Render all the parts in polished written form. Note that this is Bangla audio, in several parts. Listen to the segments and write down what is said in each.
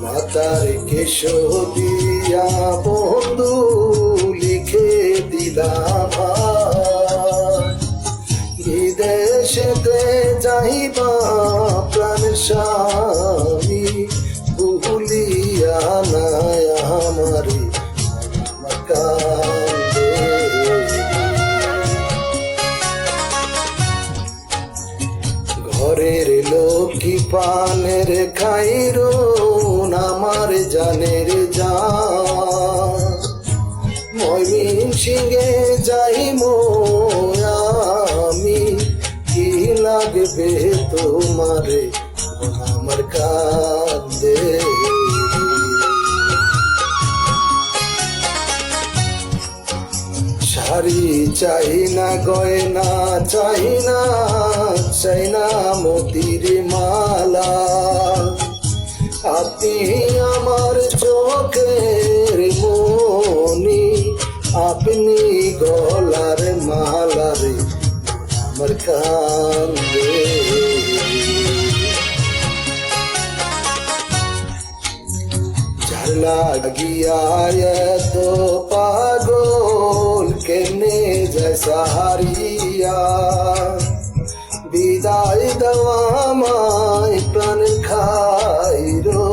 মাতার কেশো দিয়া বন্ধু লিখে দিলাম বিদেশেতে যাইবা প্রাণ স্বামী ভুলিয়া নাই আমারে আমার কান্দে। ঘরের লক্ষ্মী পানের খাইরো আমার জানের যা ময়মিন সিংহে যাইমো আমি কি লাগবে তোমারে আমার কান্দে। শাড়ি চাই না গয়না চাই না মতির মালা আপনি আমার চোখের মনি আপনি গলার মালা রে আমার কান্দে। লাগিয়া এত পাগল কেনে যায় সাহারিয়া বিদায় দেওয়া আমায় প্রাণ খাইরো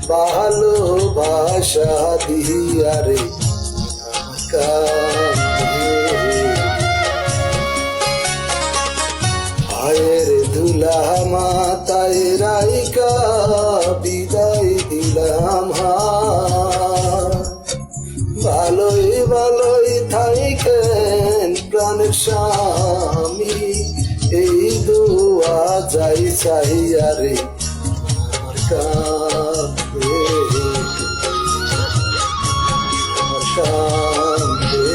ভালোবাসা দিয়া রে আমার কান্দে। ভাইয়ের দুলা মাতায় রাইকা বিদায় দিলাম ভালোই ভালোই থাইকেন প্রাণ স্বামী এই দুয়া যাই চাহিয়া রে আমার কান্দে আমার কান্দে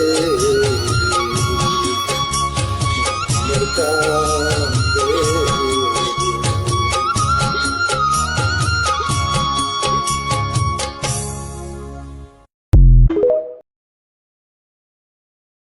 আমার কান্দে।